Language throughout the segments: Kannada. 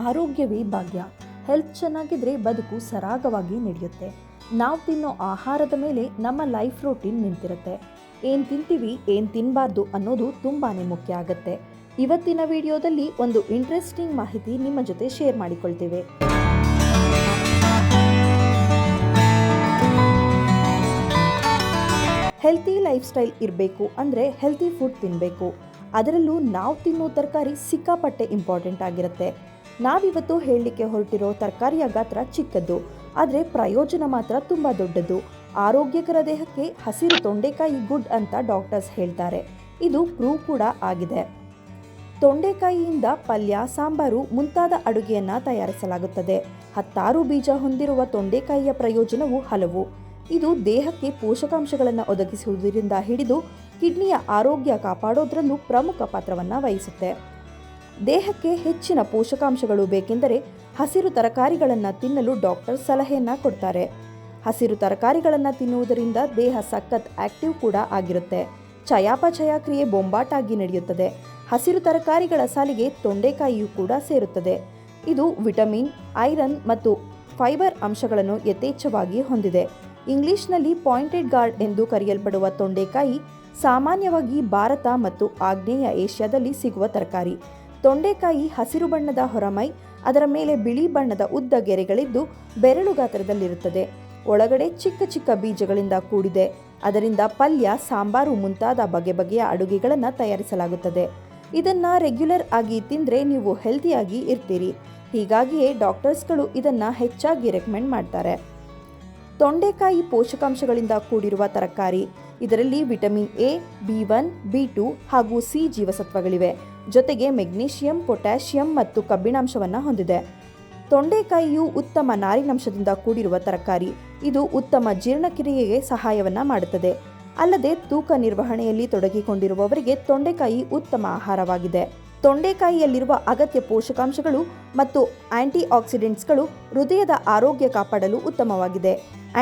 ಆರೋಗ್ಯವೇ ಭಾಗ್ಯ. ಹೆಲ್ತ್ ಚೆನ್ನಾಗಿದ್ರೆ ಬದುಕು ಸರಾಗವಾಗಿ ನಡೆಯುತ್ತೆ. ನಾವು ತಿನ್ನೋ ಆಹಾರದ ಮೇಲೆ ನಮ್ಮ ಲೈಫ್ ರೂಟೀನ್ ನಿಂತಿರುತ್ತೆ. ಏನು ತಿಂತೀವಿ, ಏನು ತಿನ್ನಬಾರ್ದು ಅನ್ನೋದು ತುಂಬಾ ಮುಖ್ಯ ಆಗುತ್ತೆ. ಇವತ್ತಿನ ವಿಡಿಯೋದಲ್ಲಿ ಒಂದು ಇಂಟ್ರೆಸ್ಟಿಂಗ್ ಮಾಹಿತಿ ನಿಮ್ಮ ಜೊತೆ ಶೇರ್ ಮಾಡಿಕೊಳ್ತೇವೆ. ಹೆಲ್ತಿ ಲೈಫ್ ಸ್ಟೈಲ್ ಇರಬೇಕು ಅಂದರೆ ಹೆಲ್ತಿ ಫುಡ್ ತಿನ್ನಬೇಕು. ಅದರಲ್ಲೂ ನಾವು ತಿನ್ನೋ ತರಕಾರಿ ಸಿಕ್ಕಾಪಟ್ಟೆ ಇಂಪಾರ್ಟೆಂಟ್ ಆಗಿರುತ್ತೆ. ನಾವಿವತ್ತು ಹೇಳಲಿಕ್ಕೆ ಹೊರಟಿರೋ ತರಕಾರಿಯ ಗಾತ್ರ ಚಿಕ್ಕದ್ದು, ಆದರೆ ಪ್ರಯೋಜನ ಮಾತ್ರ ತುಂಬ ದೊಡ್ಡದು. ಆರೋಗ್ಯಕರ ದೇಹಕ್ಕೆ ಹಸಿರು ತೊಂಡೆಕಾಯಿ ಗುಡ್ ಅಂತ ಡಾಕ್ಟರ್ಸ್ ಹೇಳ್ತಾರೆ. ಇದು ಪ್ರೂವ್ ಕೂಡ ಆಗಿದೆ. ತೊಂಡೆಕಾಯಿಯಿಂದ ಪಲ್ಯ, ಸಾಂಬಾರು ಮುಂತಾದ ಅಡುಗೆಯನ್ನು ತಯಾರಿಸಲಾಗುತ್ತದೆ. 16 ಬೀಜ ಹೊಂದಿರುವ ತೊಂಡೆಕಾಯಿಯ ಪ್ರಯೋಜನವು ಹಲವು. ಇದು ದೇಹಕ್ಕೆ ಪೋಷಕಾಂಶಗಳನ್ನು ಒದಗಿಸುವುದರಿಂದ ಹಿಡಿದು ಕಿಡ್ನಿಯ ಆರೋಗ್ಯ ಕಾಪಾಡೋದ್ರಲ್ಲೂ ಪ್ರಮುಖ ಪಾತ್ರವನ್ನು ವಹಿಸುತ್ತೆ. ದೇಹಕ್ಕೆ ಹೆಚ್ಚಿನ ಪೋಷಕಾಂಶಗಳು ಬೇಕೆಂದರೆ ಹಸಿರು ತರಕಾರಿಗಳನ್ನು ತಿನ್ನಲು ಡಾಕ್ಟರ್ ಸಲಹೆಯನ್ನು ಕೊಡ್ತಾರೆ. ಹಸಿರು ತರಕಾರಿಗಳನ್ನು ತಿನ್ನುವುದರಿಂದ ದೇಹ ಸಖತ್ ಆಕ್ಟಿವ್ ಕೂಡ ಆಗಿರುತ್ತೆ. ಚಯಾಪಚಯ ಕ್ರಿಯೆ ಬೊಂಬಾಟಾಗಿ ನಡೆಯುತ್ತದೆ. ಹಸಿರು ತರಕಾರಿಗಳ ಸಾಲಿಗೆ ತೊಂಡೆಕಾಯಿಯೂ ಕೂಡ ಸೇರುತ್ತದೆ. ಇದು ವಿಟಮಿನ್, ಐರನ್ ಮತ್ತು ಫೈಬರ್ ಅಂಶಗಳನ್ನು ಯಥೇಚ್ಛವಾಗಿ ಹೊಂದಿದೆ. ಇಂಗ್ಲಿಷ್ನಲ್ಲಿ ಪಾಯಿಂಟೆಡ್ ಗಾರ್ಡ್ ಎಂದು ಕರೆಯಲ್ಪಡುವ ತೊಂಡೆಕಾಯಿ ಸಾಮಾನ್ಯವಾಗಿ ಭಾರತ ಮತ್ತು ಆಗ್ನೇಯ ಏಷ್ಯಾದಲ್ಲಿ ಸಿಗುವ ತರಕಾರಿ. ತೊಂಡೆಕಾಯಿ ಹಸಿರು ಬಣ್ಣದ ಹೊರಮೈ, ಅದರ ಮೇಲೆ ಬಿಳಿ ಬಣ್ಣದ ಉದ್ದ ಗೆರೆಗಳಿದ್ದು ಬೆರಳು ಗಾತ್ರದಲ್ಲಿರುತ್ತದೆ. ಒಳಗಡೆ ಚಿಕ್ಕ ಚಿಕ್ಕ ಬೀಜಗಳಿಂದ ಕೂಡಿದೆ. ಅದರಿಂದ ಪಲ್ಯ, ಸಾಂಬಾರು ಮುಂತಾದ ಬಗೆ ಬಗೆಯ ಅಡುಗೆಗಳನ್ನು ತಯಾರಿಸಲಾಗುತ್ತದೆ. ಇದನ್ನು ರೆಗ್ಯುಲರ್ ಆಗಿ ತಿಂದರೆ ನೀವು ಹೆಲ್ತಿಯಾಗಿ ಇರ್ತೀರಿ. ಹೀಗಾಗಿಯೇ ಡಾಕ್ಟರ್ಸ್ಗಳು ಇದನ್ನು ಹೆಚ್ಚಾಗಿ ರೆಕಮೆಂಡ್ ಮಾಡ್ತಾರೆ. ತೊಂಡೆಕಾಯಿ ಪೋಷಕಾಂಶಗಳಿಂದ ಕೂಡಿರುವ ತರಕಾರಿ. ಇದರಲ್ಲಿ ವಿಟಮಿನ್ ಎ, B1, B2 ಹಾಗೂ ಸಿ ಜೀವಸತ್ವಗಳಿವೆ. ಜೊತೆಗೆ ಮೆಗ್ನೀಷಿಯಂ, ಪೊಟ್ಯಾಷಿಯಂ ಮತ್ತು ಕಬ್ಬಿಣಾಂಶವನ್ನು ಹೊಂದಿದೆ. ತೊಂಡೆಕಾಯಿಯು ಉತ್ತಮ ನಾರಿನಂಶದಿಂದ ಕೂಡಿರುವ ತರಕಾರಿ. ಇದು ಉತ್ತಮ ಜೀರ್ಣಕ್ರಿಯೆಗೆ ಸಹಾಯವನ್ನು ಮಾಡುತ್ತದೆ. ಅಲ್ಲದೆ ತೂಕ ನಿರ್ವಹಣೆಯಲ್ಲಿ ತೊಡಗಿಕೊಂಡಿರುವವರಿಗೆ ತೊಂಡೆಕಾಯಿ ಉತ್ತಮ ಆಹಾರವಾಗಿದೆ. ತೊಂಡೆಕಾಯಿಯಲ್ಲಿರುವ ಅಗತ್ಯ ಪೋಷಕಾಂಶಗಳು ಮತ್ತು ಆಂಟಿ ಆಕ್ಸಿಡೆಂಟ್ಸ್ಗಳು ಹೃದಯದ ಆರೋಗ್ಯ ಕಾಪಾಡಲು ಉತ್ತಮವಾಗಿದೆ.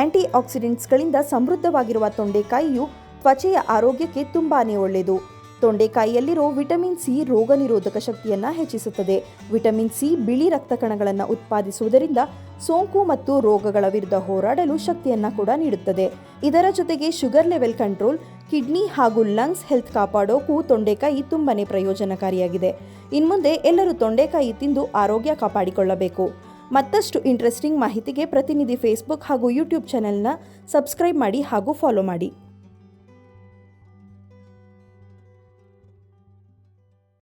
ಆಂಟಿ ಆಕ್ಸಿಡೆಂಟ್ಸ್ಗಳಿಂದ ಸಮೃದ್ಧವಾಗಿರುವ ತೊಂಡೆಕಾಯಿಯು ತ್ವಚೆಯ ಆರೋಗ್ಯಕ್ಕೆ ತುಂಬಾನೇ ಒಳ್ಳೆಯದು. ತೊಂಡೆಕಾಯಿಯಲ್ಲಿರೋ ವಿಟಮಿನ್ ಸಿ ರೋಗ ನಿರೋಧಕ ಶಕ್ತಿಯನ್ನು ಹೆಚ್ಚಿಸುತ್ತದೆ. ವಿಟಮಿನ್ ಸಿ ಬಿಳಿ ರಕ್ತ ಕಣಗಳನ್ನು ಉತ್ಪಾದಿಸುವುದರಿಂದ ಸೋಂಕು ಮತ್ತು ರೋಗಗಳ ವಿರುದ್ಧ ಹೋರಾಡಲು ಶಕ್ತಿಯನ್ನು ಕೂಡ ನೀಡುತ್ತದೆ. ಇದರ ಜೊತೆಗೆ ಶುಗರ್ ಲೆವೆಲ್ ಕಂಟ್ರೋಲ್, ಕಿಡ್ನಿ ಹಾಗೂ ಲಂಗ್ಸ್ ಹೆಲ್ತ್ ಕಾಪಾಡೋಕ್ಕೂ ತೊಂಡೆಕಾಯಿ ತುಂಬಾನೇ ಪ್ರಯೋಜನಕಾರಿಯಾಗಿದೆ. ಇನ್ಮುಂದೆ ಎಲ್ಲರೂ ತೊಂಡೆಕಾಯಿ ತಿಂದು ಆರೋಗ್ಯ ಕಾಪಾಡಿಕೊಳ್ಳಬೇಕು. ಮತ್ತಷ್ಟು ಇಂಟ್ರೆಸ್ಟಿಂಗ್ ಮಾಹಿತಿಗೆ ಪ್ರತಿನಿಧಿ ಫೇಸ್ಬುಕ್ ಹಾಗೂ ಯೂಟ್ಯೂಬ್ ಚಾನೆಲ್ನ ಸಬ್ಸ್ಕ್ರೈಬ್ ಮಾಡಿ ಹಾಗೂ ಫಾಲೋ ಮಾಡಿ.